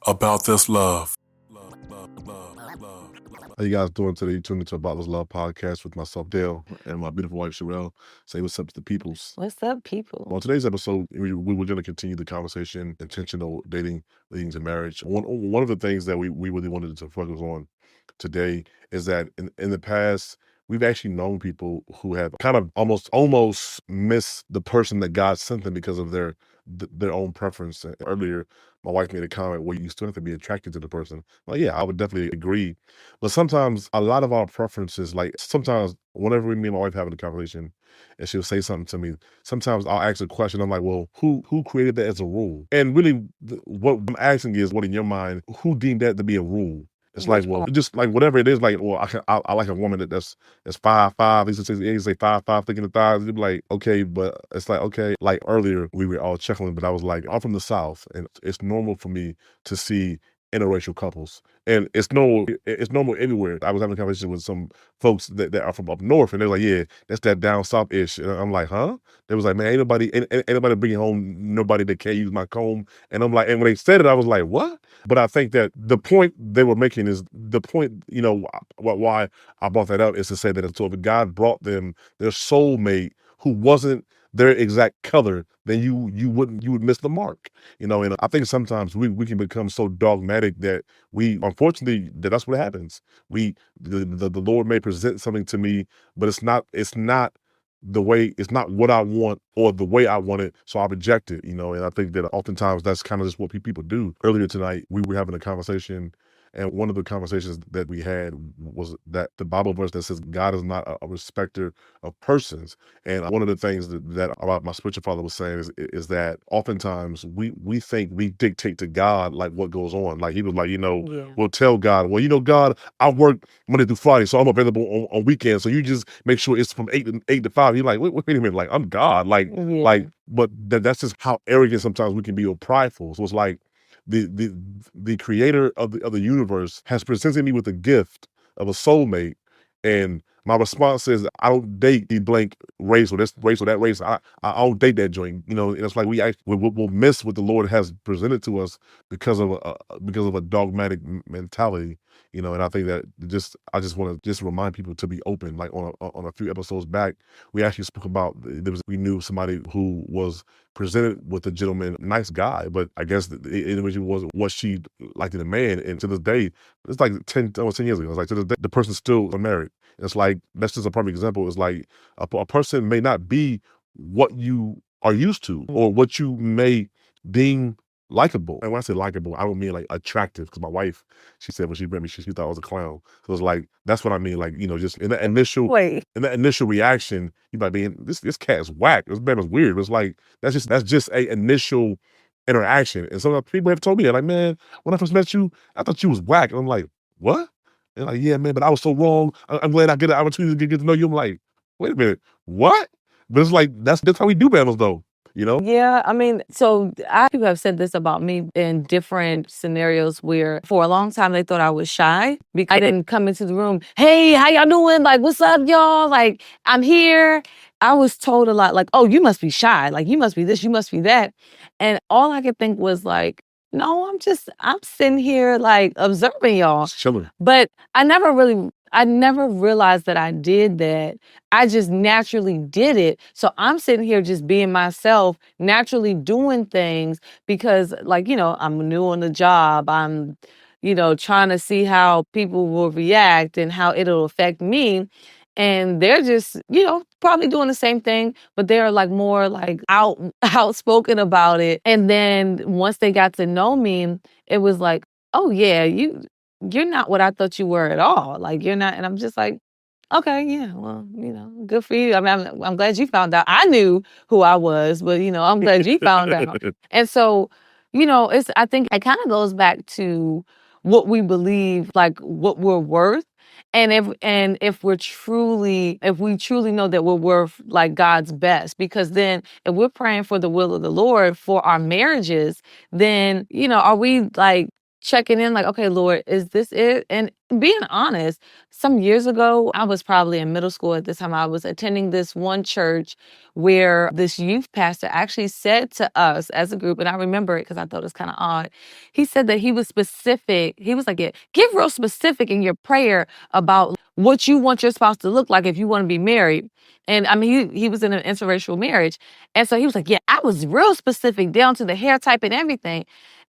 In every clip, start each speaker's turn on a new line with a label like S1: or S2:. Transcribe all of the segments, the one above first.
S1: about this love.
S2: How you guys doing today? You tuned into About This Love podcast with myself, Dale, and my beautiful wife, Sherelle. Say what's up to the peoples.
S3: What's up, people?
S2: On today's episode, we were going to continue the conversation, intentional dating leading to marriage. One of the things that we really wanted to focus on today is that in the past, we've actually known people who have kind of almost missed the person that God sent them because of their own preference. Earlier, my wife made a comment where you still have to be attracted to the person. Well, yeah, I would definitely agree. But sometimes a lot of our preferences, like sometimes whenever me and my wife having a conversation and she'll say something to me, sometimes I'll ask a question. I'm like, well, who created that as a rule? And really what I'm asking is, what in your mind, who deemed that to be a rule? It's like, well, just like whatever it is, like, well, I like a woman that's 5'5", he say 5'5", thick in the thighs. You'd be like, okay, but it's like, okay, like earlier we were all chuckling, but I was like, I'm from the South, and it's normal for me to see interracial couples, and it's normal everywhere. I was having a conversation with some folks that are from up north, and they're like, yeah, that's that down south ish. And I'm like, huh? They was like, man, ain't nobody bringing home nobody that can't use my comb. And I'm like, and when they said it, I was like, what? But I think that the point they were making is the point, why I brought that up is to say that if God brought them their soulmate who wasn't their exact color, then you would miss the mark. And I think sometimes we can become so dogmatic that unfortunately, that's what happens. The Lord may present something to me, but it's not it's not what I want or the way I want it, so I reject it, and I think that oftentimes that's kind of just what people do. Earlier tonight, we were having a conversation, and one of the conversations that we had was that the Bible verse that says God is not a respecter of persons. And one of the things that about my spiritual father was saying is that oftentimes we think we dictate to God like what goes on. Like he was like, we'll tell God, well, God, I work Monday through Friday, so I'm available on weekends. So you just make sure it's from 8 to 5. You're like, wait a minute, like I'm God, but that's just how arrogant sometimes we can be or prideful. So it's like the creator of the universe has presented me with a gift of a soulmate, and my response is, I don't date the blank race or this race or that race. I don't date that joint. And it's like we'll miss what the Lord has presented to us because of a dogmatic mentality. And I think that I just want to remind people to be open. Like on a few episodes back, we actually spoke about we knew somebody who was presented with a gentleman, nice guy, but I guess the individual wasn't what she liked in a man. And to this day, it's like 10 years ago. It's like to this day, the person's still unmarried. It's like, that's just a perfect example. It's like a person may not be what you are used to or what you may deem likable. And when I say likable, I don't mean like attractive, because my wife, she said when she met me, she thought I was a clown. So it's like, that's what I mean. Like, just in that initial reaction, you might be, this cat's whack. This man is weird. It's like, that's just a initial interaction. And some people have told me that, like, man, when I first met you, I thought you was whack. And I'm like, what? And like, yeah, man, but I was so wrong. I'm glad I get an opportunity to get to know you. I'm like, wait a minute, what? But it's like, that's how we do battles, though.
S3: Yeah, I mean, so people have said this about me in different scenarios where for a long time they thought I was shy because I didn't come into the room, hey, how y'all doing? Like, what's up, y'all? Like, I'm here. I was told a lot, like, oh, you must be shy. Like, you must be this, you must be that. And all I could think was like, no, I'm sitting here like observing y'all.
S2: Just chilling.
S3: But I never realized that I did that. I just naturally did it. So I'm sitting here just being myself, naturally doing things because, like, I'm new on the job. I'm, trying to see how people will react and how it'll affect me. And they're just, probably doing the same thing, but they're like more like outspoken about it. And then once they got to know me, it was like, oh yeah, you're not what I thought you were at all. Like, you're not. And I'm just like, okay, yeah, well, good for you. I mean, I'm glad you found out. I knew who I was, but I'm glad you found out. And so, I think it kind of goes back to what we believe, like what we're worth. And if we truly know that we're worth like God's best, because then if we're praying for the will of the Lord for our marriages, then, are we like checking in like, okay, Lord, is this it? And being honest, some years ago, I was probably in middle school at this time. I was attending this one church where this youth pastor actually said to us as a group, and I remember it because I thought it was kind of odd. He said that he was specific. He was like, yeah, get real specific in your prayer about what you want your spouse to look like if you want to be married. And I mean, he was in an interracial marriage. And so he was like, yeah, I was real specific down to the hair type and everything.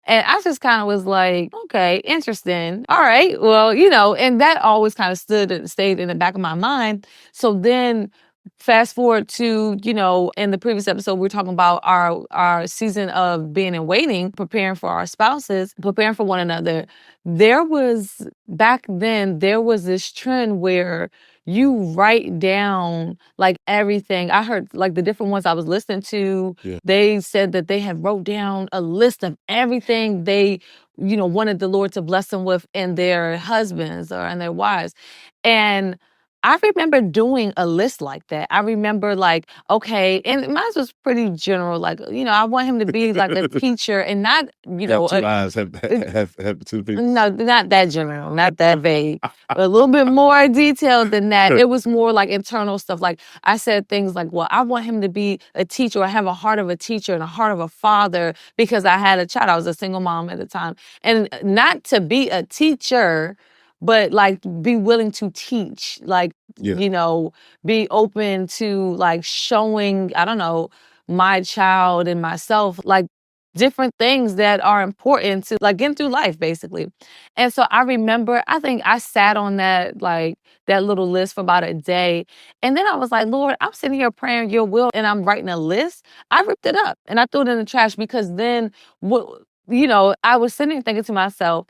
S3: And I just kind of was like, okay, interesting. All right. Well, and that always kind of stayed in the back of my mind. So then fast forward to, in the previous episode, we were talking about our season of being in waiting, preparing for our spouses, preparing for one another. Back then, there was this trend where you write down like everything. I heard like the different ones I was listening to, they said that they had wrote down a list of everything they, wanted the Lord to bless them with in their husbands or in their wives. And I remember doing a list like that. I remember like, okay, and mine was pretty general. Like, I want him to be like a teacher and not,
S2: Have two eyes, have two feet.
S3: no, not that general, not that vague. A little bit more detailed than that. It was more like internal stuff. Like I said things like, well, I want him to be a teacher. I have a heart of a teacher and a heart of a father because I had a child. I was a single mom at the time. And not to be a teacher, but like be willing to teach, like, be open to like showing, I don't know, my child and myself, like different things that are important to like getting through life basically. And so I remember, I think I sat on that, like that little list for about a day. And then I was like, Lord, I'm sitting here praying your will and I'm writing a list. I ripped it up and I threw it in the trash because then I was sitting there thinking to myself,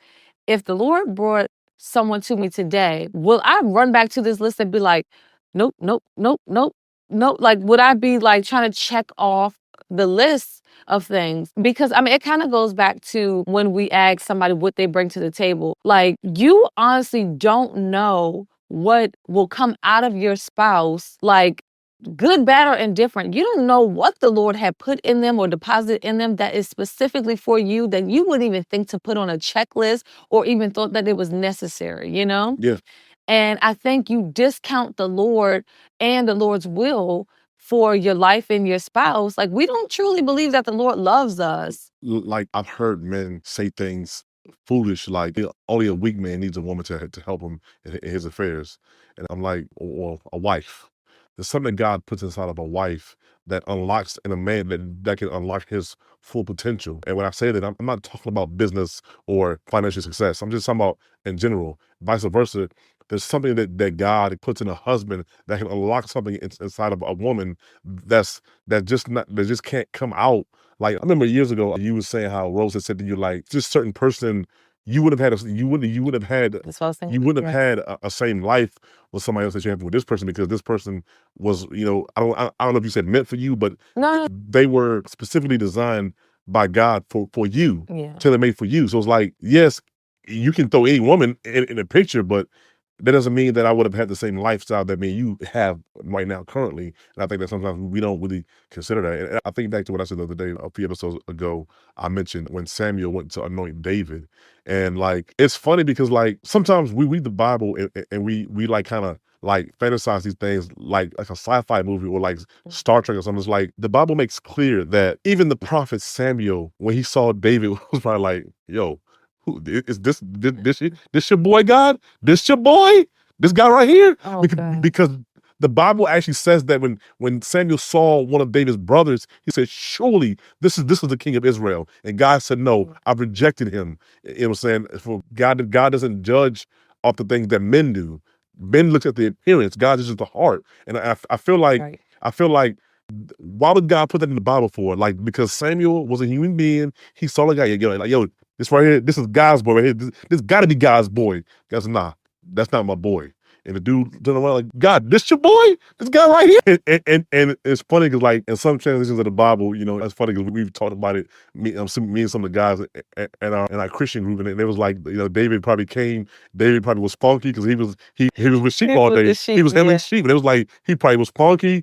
S3: if the Lord brought someone to me today, will I run back to this list and be like, nope, nope, nope, nope, nope? Like, would I be like trying to check off the list of things? Because I mean, it kind of goes back to when we ask somebody what they bring to the table. Like, you honestly don't know what will come out of your spouse, like good, bad, or indifferent. You don't know what the Lord had put in them or deposited in them that is specifically for you that you wouldn't even think to put on a checklist or even thought that it was necessary,
S2: Yeah.
S3: And I think you discount the Lord and the Lord's will for your life and your spouse. Like, we don't truly believe that the Lord loves us.
S2: Like I've heard men say things foolish, like only a weak man needs a woman to help him in his affairs. And I'm like, well, a wife. There's something God puts inside of a wife that unlocks in a man that can unlock his full potential. And when I say that, I'm not talking about business or financial success. I'm just talking about in general. Vice versa, there's something that God puts in a husband that can unlock something inside of a woman that just can't come out. Like I remember years ago, you were saying how Rose had said to you, like this certain person, you would have had
S3: That's what I was thinking. Right.
S2: had a same life with somebody else that you have with this person because this person was, I don't know if you said meant for you, but
S3: No.
S2: they were specifically designed by God for you,
S3: Yeah.
S2: tailor made for you. So it's like, yes, you can throw any woman in a picture, but that doesn't mean that I would have had the same lifestyle that me and you have right now currently. And I think that sometimes we don't really consider that. And I think back to what I said the other day, a few episodes ago, I mentioned when Samuel went to anoint David. And like, it's funny because like sometimes we read the Bible and we like kind of like fantasize these things like a sci-fi movie or like Star Trek or something. It's like the Bible makes clear that even the prophet Samuel, when he saw David, was probably like, yo, who is this your boy God? This your boy? This guy right here?
S3: Oh,
S2: Because the Bible actually says that when Samuel saw one of David's brothers, he said, surely this is the king of Israel. And God said, no, I've rejected him. It was saying, for God doesn't judge off the things that men do. Men looks at the appearance, God judges the heart. And I feel like
S3: right.
S2: why would God put that in the Bible for? Like, because Samuel was a human being. He saw the guy, yo, this right here, this is God's boy right here. This gotta be God's boy. God said, nah, that's not my boy. And the dude turned around like, God, this your boy? This guy right here? And it's funny because like in some translations of the Bible, it's funny because we've talked about it, me and some of the guys in our Christian group, and it was like, David probably was funky because he was with sheep all day. He was handling sheep, and it was like he probably was funky,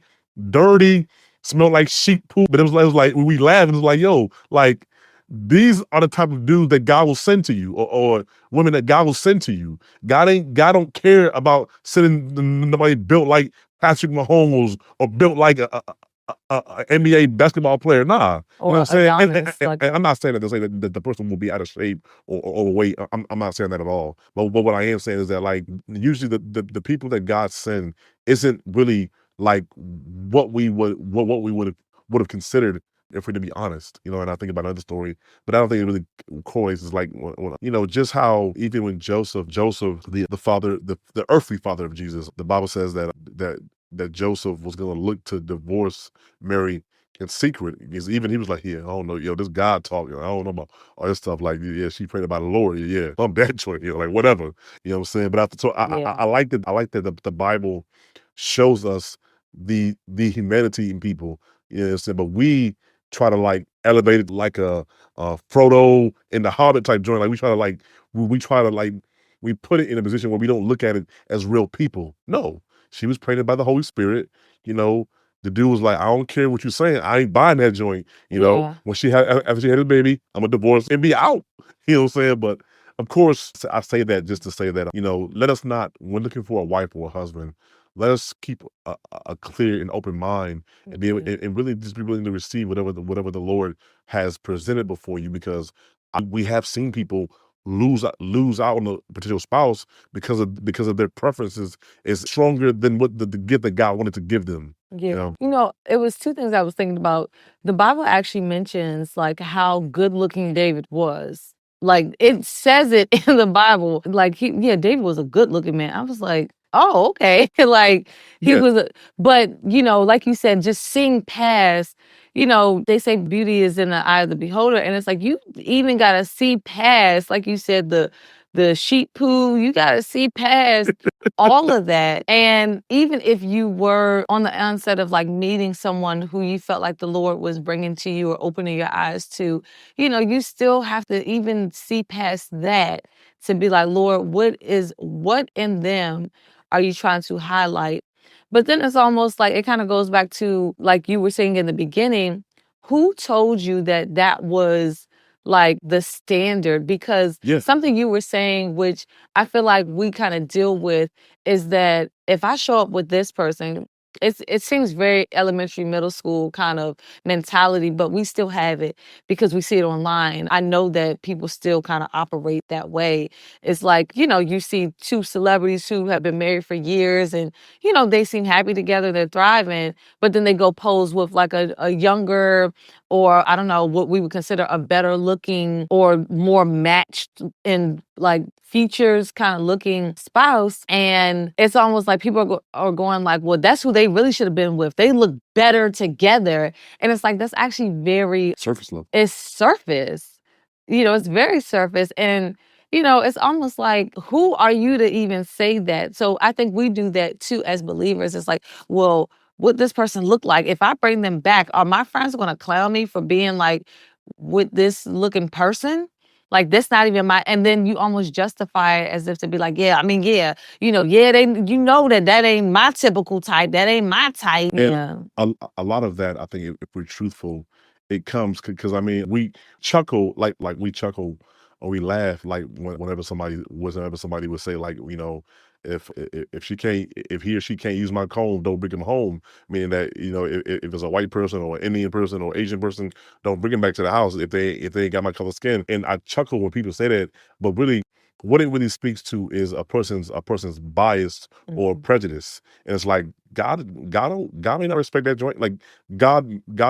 S2: dirty, smelled like sheep poop. But it was like we laughed and it was like, yo, like these are the type of dudes that God will send to you, or women that God will send to you. God don't care about sending nobody built like Patrick Mahomes or built like a NBA basketball player. Nah, you know what
S3: Or
S2: I'm saying?
S3: Adonis, like
S2: And I'm not saying that to say that the person will be out of shape or overweight. I'm not saying that at all. But what I am saying is that, like, usually the people that God send isn't really like what we would have considered, if we're to be honest, you know. And I think about another story, but I don't think it really correlates. Is like, you know, just how even when Joseph, the father, the earthly father of Jesus, the Bible says that Joseph was going to look to divorce Mary in secret, because even he was like, yeah, I don't know, yo, this God talking, I don't know about all this stuff. Like, yeah, she prayed about the Lord, yeah, I'm that joint, you know, like whatever, you know what I'm saying. But after, so
S3: yeah,
S2: I like that. I like that the Bible shows us the humanity in people, you know what I'm saying. But we try to like elevate it like a Frodo in the Hobbit type joint. Like we try to like we try to like we put it in a position where we don't look at it as real people. No, she was pregnant by the Holy Spirit. You know, the dude was like, I don't care what you're saying. I ain't buying that joint. You know,
S3: yeah,
S2: when she had after she had a baby, I'm gonna divorce and be out. You know what I'm saying? But of course, I say that just to say that, you know, let us not, when looking for a wife or a husband, let us keep a clear and open mind, and be able,
S3: mhm,
S2: and really just be willing to receive whatever the Lord has presented before you, because we have seen people lose out on a potential spouse because of their preferences is stronger than what the gift that God wanted to give them.
S3: yeah.
S2: You know?
S3: You know, it was 2 things I was thinking about. The Bible actually mentions, like, how good-looking David was. Like, it says it in the Bible, like, David was a good-looking man. I was like, "Oh, okay." Like, he
S2: Yeah.
S3: was a but, you know, like you said, just seeing past, you know, they say beauty is in the eye of the beholder, and it's like, you even gotta see past, like you said, the sheep poo, you gotta see past all of that. And even if you were on the onset of like meeting someone who you felt like the Lord was bringing to you or opening your eyes to, you know, you still have to even see past that to be like, Lord, what in them are you trying to highlight? But then it's almost like it kind of goes back to, like you were saying in the beginning, who told you that that was like the standard? Because
S2: Yeah.
S3: something you were saying, which I feel like we kind of deal with, is that if I show up with this person, it seems very elementary, middle school kind of mentality, but we still have it because we see it online. I know that people still kind of operate that way. It's like, you know, you see two celebrities who have been married for years and, you know, they seem happy together, they're thriving, but then they go pose with like a younger, or I don't know, what we would consider a better looking or more matched in like features kind of looking spouse. And it's almost like people are going like, well, that's who they really should have been with. They look better together. And it's like, that's actually very,
S2: Surface level.
S3: it's surface. You know, it's very surface. And, you know, it's almost like, who are you to even say that? So I think we do that too as believers. It's like, well, what this person look like? If I bring them back, are my friends going to clown me for being like with this looking person? Like that's not even my, and then you almost justify it as if to be like, yeah, I mean, yeah, you know, yeah, they, you know, that ain't my typical type. That ain't my type.
S2: And
S3: Yeah.
S2: a lot of that, I think, if we're truthful, it comes because I mean, we chuckle like we chuckle or we laugh like whenever somebody would say like, you know, if she can't, if he or she can't use my comb, don't bring him home. Meaning that, you know, if it's a white person or Indian person or Asian person, don't bring him back to the house if they ain't got my color skin. And I chuckle when people say that, but really, what it really speaks to is a person's bias or
S3: Mhm.
S2: prejudice. And it's like God may not respect that joint. Like God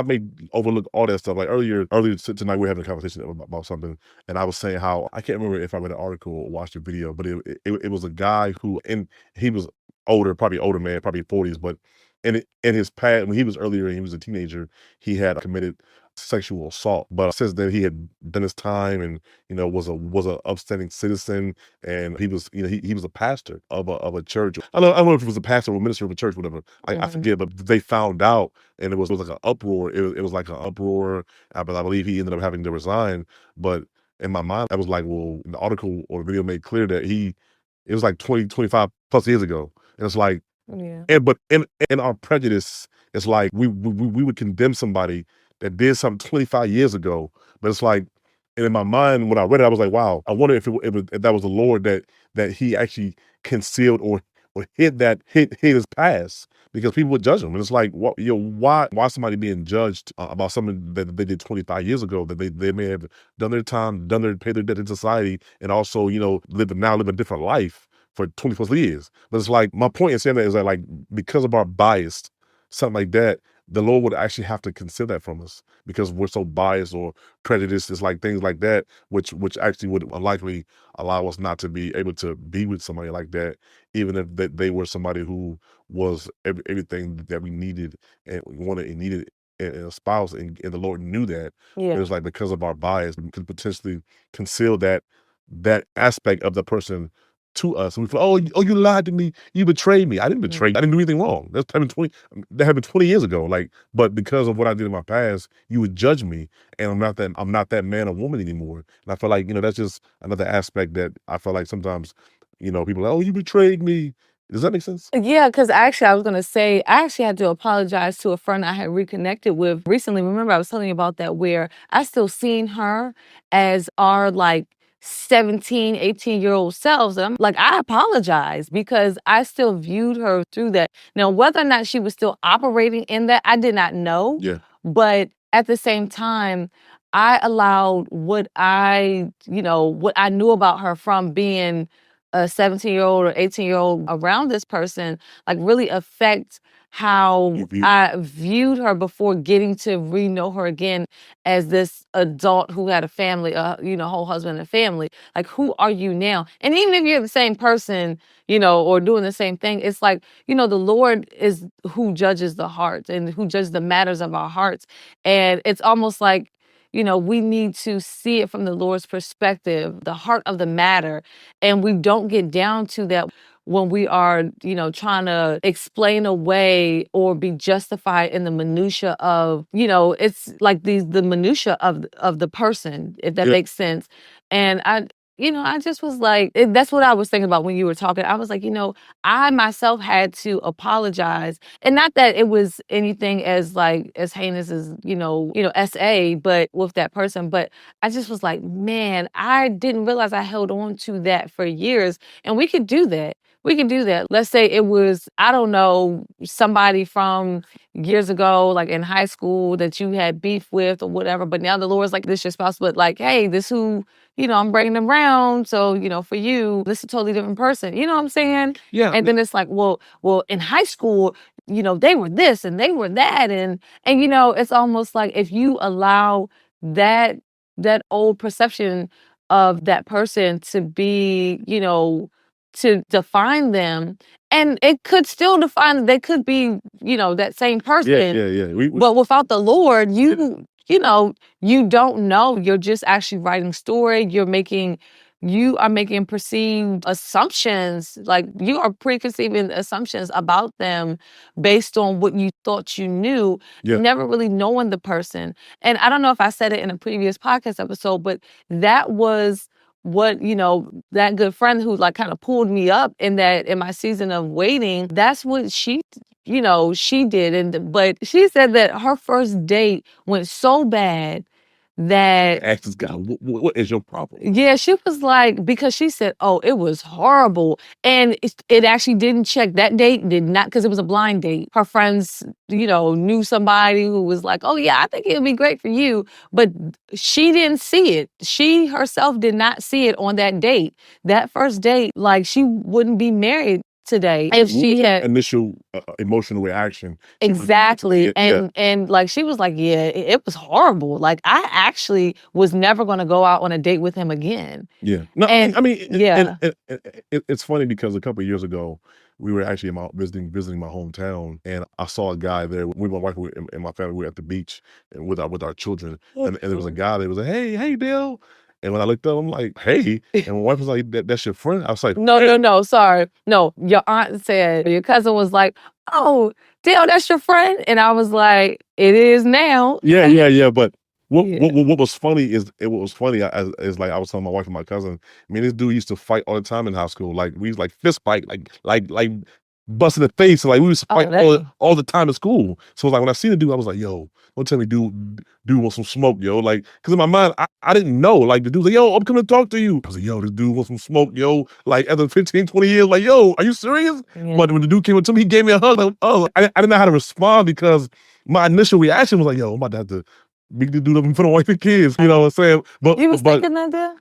S2: may overlook all that stuff. Like earlier tonight, we were having a conversation about something, and I was saying how I can't remember if I read an article or watched a video, but it was a guy who, and he was older, probably older man, probably 40s, but in his past, when he was earlier and he was a teenager, he had committed sexual assault. But since then, he had done his time, and you know, was a upstanding citizen, and he was, you know, he was a pastor of a church. I don't know if he was a pastor or minister of a church, whatever. I
S3: Mhm.
S2: forget, but they found out, and it was like an uproar. It was like an uproar. I believe he ended up having to resign. But in my mind, I was like, well, the article or the video made clear that it was like 20, 25 plus years ago. And it's like,
S3: Yeah.
S2: and but in our prejudice, it's like we would condemn somebody that did something 25 years ago. But it's like, And in my mind, when I read it, I was like, wow, I wonder if that was the Lord that he actually concealed or hid his past because people would judge him. And it's like, what, why somebody being judged about something that they did 25 years ago that they may have done their time, paid their debt in society, and also, live a different life for 20 plus years. But it's like, my point in saying that is that, like, because of our bias, something like that, the Lord would actually have to consider that from us because we're so biased or prejudiced. It's like things like that, which actually would unlikely allow us not to be able to be with somebody like that, even if they were somebody who was everything that we needed and we wanted and needed in a spouse, and the Lord knew that. It
S3: Yeah.
S2: was like because of our bias, we could potentially conceal that aspect of the person to us, and we feel, oh, you lied to me, you betrayed me. I didn't betray you. I didn't do anything wrong. That happened 20 years ago. Like, but because of what I did in my past, you would judge me, and I'm not that man or woman anymore. And I feel like, that's just another aspect that I feel like sometimes, people are like, oh, you betrayed me. Does that make sense?
S3: Yeah, because actually, I was gonna say, I actually had to apologize to a friend I had reconnected with recently. Remember, I was telling you about that, where I still seen her as our like 17, 18-year-old selves. And I'm like, I apologize because I still viewed her through that. Now, whether or not she was still operating in that, I did not know.
S2: Yeah.
S3: But at the same time, I allowed what I knew about her from being a 17-year-old or 18-year-old around this person, like, really affect how I viewed her before getting to know her again as this adult who had a family, whole husband and family. Like, who are you now? And even if you're the same person, or doing the same thing, it's like, the Lord is who judges the hearts and who judges the matters of our hearts. And it's almost like, we need to see it from the Lord's perspective, the heart of the matter. And we don't get down to that when we are, trying to explain away or be justified in the minutia of, it's like the minutia of the person, if that makes sense. And I just was like, that's what I was thinking about when you were talking. I was like, I myself had to apologize, and not that it was anything as heinous as SA, but with that person. But I just was like, man, I didn't realize I held on to that for years, and we could do that. We can do that. Let's say it was, I don't know, somebody from years ago, like in high school that you had beef with or whatever. But now the Lord's like, this your spouse, but like, hey, this who, I'm bringing them around. So, for you, this is a totally different person. You know what I'm saying?
S2: Yeah.
S3: And then it's like, well, in high school, they were this and they were that. And it's almost like if you allow that old perception of that person to be, to define them, and it could still define, they could be, that same person.
S2: Yeah.
S3: But without the Lord, you don't know. You're just actually writing story. You are making perceived assumptions, like you are preconceiving assumptions about them based on what you thought you knew, never really knowing the person. And I don't know if I said it in a previous podcast episode, but that was what, that good friend who like kind of pulled me up in my season of waiting, that's what she did. But she said that her first date went so bad that
S2: Ask this guy, what is your problem?
S3: yeah, she was like, because she said, oh, it was horrible. And it actually didn't check. That date did not, because it was a blind date. Her friends, knew somebody who was like, oh, yeah, I think it would be great for you. But she didn't see it. She herself did not see it on that date. That first date, like, she wouldn't be married today if she had
S2: initial emotional reaction.
S3: exactly. And like she was like, yeah, it was horrible. Like, I actually was never going to go out on a date with him again.
S2: Yeah. No,
S3: And
S2: I mean,
S3: yeah.
S2: it's funny because a couple of years ago, we were actually visiting my hometown, and I saw a guy there. We, my wife, and my family, we were at the beach and with our children, and there was a guy that was like, hey, Dale. And when I looked up, I'm like, hey. And my wife was like, that's your friend? I was like,
S3: No, sorry. No, your aunt said, your cousin was like, oh, Dale, that's your friend? And I was like, it is now.
S2: Yeah. But what was funny is like I was telling my wife and my cousin, I mean, this dude used to fight all the time in high school. Like we used like fist fight, like bust in the face. Like we used to
S3: Oh,
S2: fight
S3: that
S2: all the time at school. So like when I seen the dude, I was like, yo, don't tell me dude wants some smoke, yo. Like, cause in my mind, I didn't know. Like the dude's like, yo, I'm coming to talk to you. I was like, yo, this dude wants some smoke, yo. Like after 15, 20 years, like, yo, are you serious?
S3: yeah.
S2: But when the dude came up to me, he gave me a hug. Like, oh, I didn't know how to respond because my initial reaction was like, yo, I'm about to have to beat the dude up in front of wife and kids. You know what I'm saying?
S3: You was
S2: But
S3: thinking that there?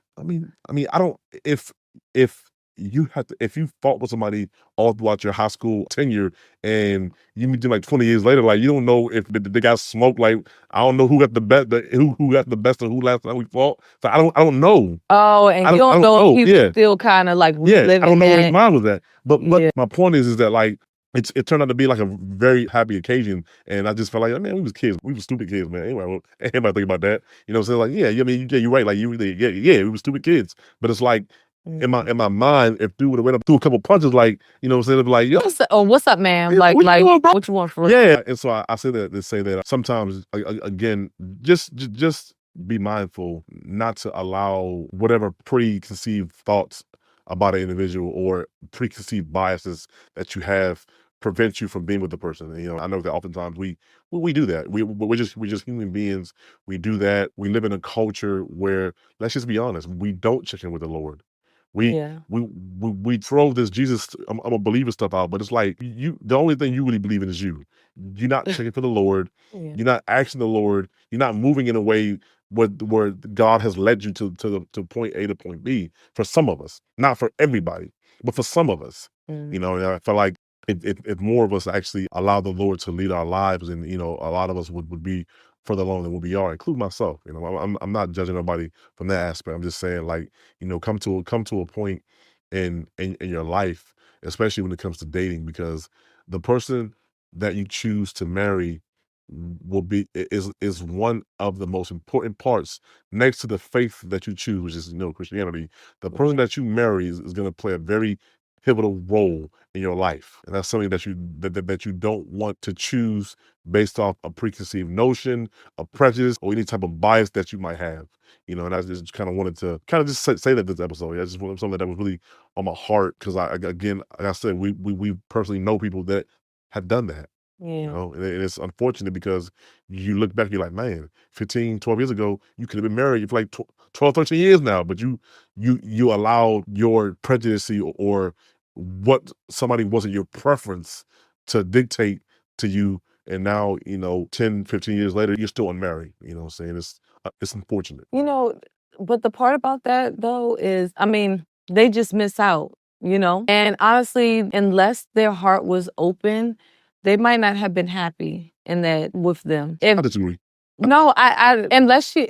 S2: I don't. If if you fought with somebody all throughout your high school tenure and you meet them like 20 years later, like you don't know if they got smoked. Like I don't know who got the best, who got the best, or who last time we fought. So I don't know.
S3: Oh, and you
S2: I
S3: don't
S2: don't
S3: know if
S2: know.
S3: he was
S2: Yeah,
S3: still kinda, like,
S2: yeah. I
S3: reliving
S2: don't know where his
S3: that.
S2: mind was at. But
S3: Yeah.
S2: my point is that like it turned out to be like a very happy occasion, and I just felt like, man, we was kids, we was stupid kids, man. Anyway, well, anybody think about that? You know, what I'm saying like, yeah, I mean, yeah, you're right. Like you really, yeah, we were stupid kids. But it's like
S3: Mhm.
S2: in my mind, if dude would have went up threw a couple punches, like you know, what I'm saying, it'd be like, yo,
S3: What's up, ma'am?
S2: yeah, what you
S3: Like,
S2: doing, bro?
S3: what you want for real?
S2: Yeah, and so I say that to say that sometimes again, just be mindful not to allow whatever preconceived thoughts about an individual or preconceived biases that you have prevent you from being with the person. And, you know, I know that oftentimes we do that. We're just human beings. We do that. We live in a culture where, let's just be honest, we don't check in with the Lord. We
S3: Yeah.
S2: we throw this Jesus, I'm a believer stuff out, but it's like you the only thing you really believe in is you. You're not checking for the Lord.
S3: Yeah.
S2: You're not asking the Lord. You're not moving in a way where God has led you to point A to point B. For some of us, not for everybody, but for some of us, you
S3: Mm.
S2: know. And I feel like if more of us actually allow the Lord to lead our lives, and you know, a lot of us would be further along than what we are, including myself. You know, I'm not judging nobody from that aspect. I'm just saying, like, you know, come to a point in your life, especially when it comes to dating, because the person that you choose to marry will be is one of the most important parts next to the faith that you choose, which is, you know, Christianity. The person
S3: Yeah.
S2: that you marry is going to play a very pivotal role in your life, and that's something that that you don't want to choose based off a preconceived notion, a prejudice, or any type of bias that you might have. You know, and I just kind of wanted to kind of just say that this episode. Yeah, I just wanted something that was really on my heart because again, like I said, we personally know people that have done that. You
S3: Yeah.
S2: know, and it's unfortunate because you look back, you're like, man, 15, 12 years ago, you could have been married for like 12, 13 years now, but you allowed your prejudice or what somebody wasn't your preference to dictate to you. And now, you know, 10, 15 years later, you're still unmarried. You know what I'm saying? It's unfortunate.
S3: You know, but the part about that though is, I mean, they just miss out, you know? And honestly, unless their heart was open, they might not have been happy in that with them.
S2: I disagree.
S3: No, I unless you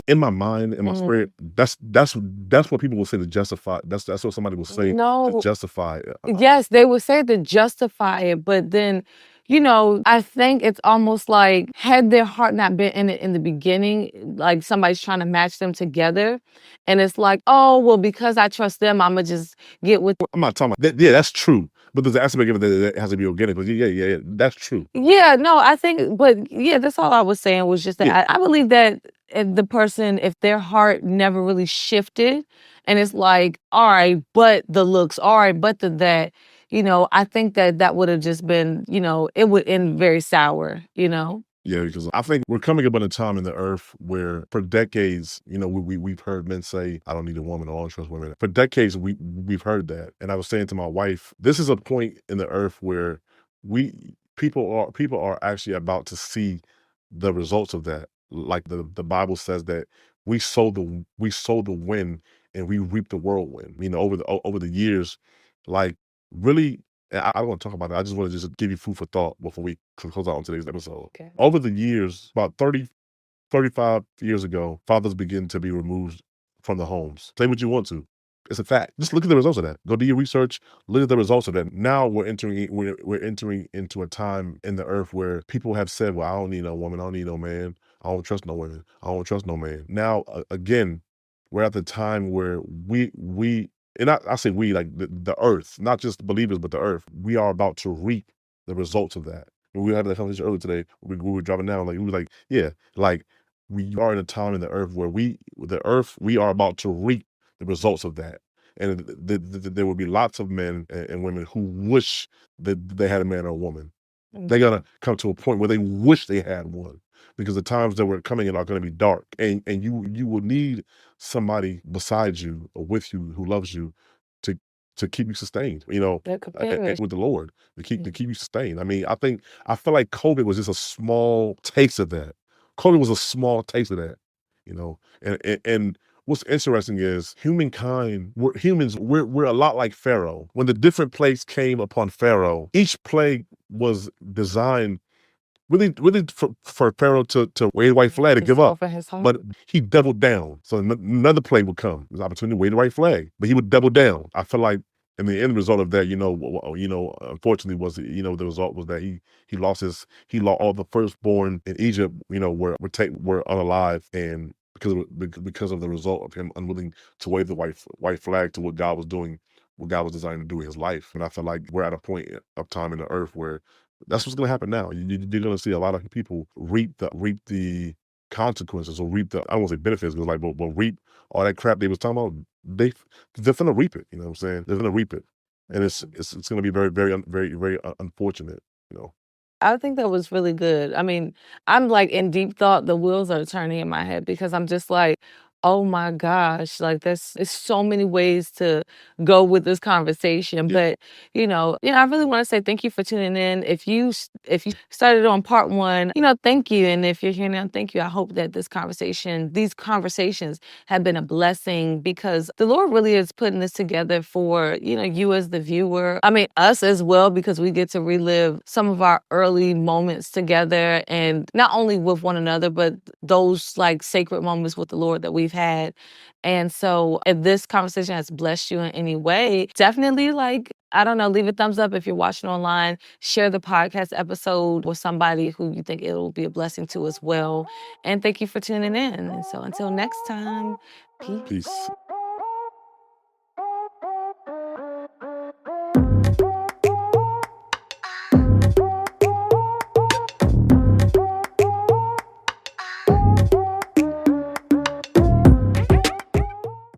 S2: In my mind, in my spirit, that's what people will say to justify. That's what somebody will say to
S3: no,
S2: justify it.
S3: yes, they would say to justify it, but then, you know, I think it's almost like had their heart not been in it in the beginning, like somebody's trying to match them together, and it's like, oh, well, because I trust them, I'ma just get with.
S2: I'm not talking about that. Yeah, that's true. But there's an aspect of it that has to be organic. But yeah, that's true.
S3: Yeah, no, I think, but yeah, that's all I was saying was just that
S2: Yeah,
S3: I believe that the person, if their heart never really shifted, and it's like, all right, but the looks, all right, but the that, you know, I think that that would have just been, you know, it would end very sour, you know?
S2: yeah, because I think we're coming up on a time in the earth where for decades, you know, we've heard men say, I don't need a woman, I don't trust women. For decades, we've heard that. And I was saying to my wife, this is a point in the earth where people are actually about to see the results of that. Like the Bible says that we sow the wind and we reap the whirlwind. You know, over the years, like really, I don't want to talk about that. I just want to just give you food for thought before we close out on today's episode.
S3: Okay.
S2: Over the years, about 30, 35 years ago, fathers begin to be removed from the homes. Say what you want to. It's a fact. Just look at the results of that. Go do your research. Look at the results of that. Now we're entering into a time in the earth where people have said, "Well, I don't need no woman. I don't need no man. I don't trust no women. I don't trust no man." Now again, we're at the time where we and I say we like the earth, not just the believers, but the earth. We are about to reap the results of that. And we had that conversation earlier today. We were driving down, like we were like, yeah, like we are in a time in the earth where we are about to reap the results of that. and there will be lots of men and women who wish that they had a man or a woman. They're gonna come to a point where they wish they had one, because the times that we're coming in are gonna be dark, and you will need somebody beside you or with you who loves you to keep you sustained,
S3: That compares.
S2: with the Lord, to keep you sustained. I mean, I feel like COVID was just a small taste of that. COVID was a small taste of that, and what's interesting is humankind, we're humans, we're a lot like Pharaoh. When the different plagues came upon Pharaoh, each plague was designed really for Pharaoh to wave the white flag, to
S3: To
S2: give up.
S3: soften his heart.
S2: But he doubled down. So another plague would come. There's an opportunity to wave the white flag, but he would double down. I feel like, and the end result of that, unfortunately, was, the result was that he lost all the firstborn in Egypt, were unalive, and because of the result of him unwilling to wave the white flag to what God was doing, what God was designed to do in his life. And I feel like we're at a point of time in the earth where that's what's going to happen now. You're going to see a lot of people reap the consequences, or reap the, I don't want to say benefits, because like, but reap all that crap they was talking about. They're gonna reap it. You know what I'm saying? They're gonna reap it, and it's going to be very very unfortunate. You know.
S3: I think that was really good. I mean, I'm like in deep thought, the wheels are turning in my head because I'm just like, oh my gosh, like it's so many ways to go with this conversation.
S2: Yeah.
S3: But I really want to say thank you for tuning in. If you started on part one, thank you. And if you're here now, thank you. I hope that these conversations have been a blessing, because the Lord really is putting this together for, you as the viewer. I mean, us as well, because we get to relive some of our early moments together, and not only with one another, but those like sacred moments with the Lord that we've had. And so if this conversation has blessed you in any way, definitely, like, I don't know, leave a thumbs up if you're watching online, share the podcast episode with somebody who you think it will be a blessing to as well. And thank you for tuning in. And so until next time, peace.
S2: Peace.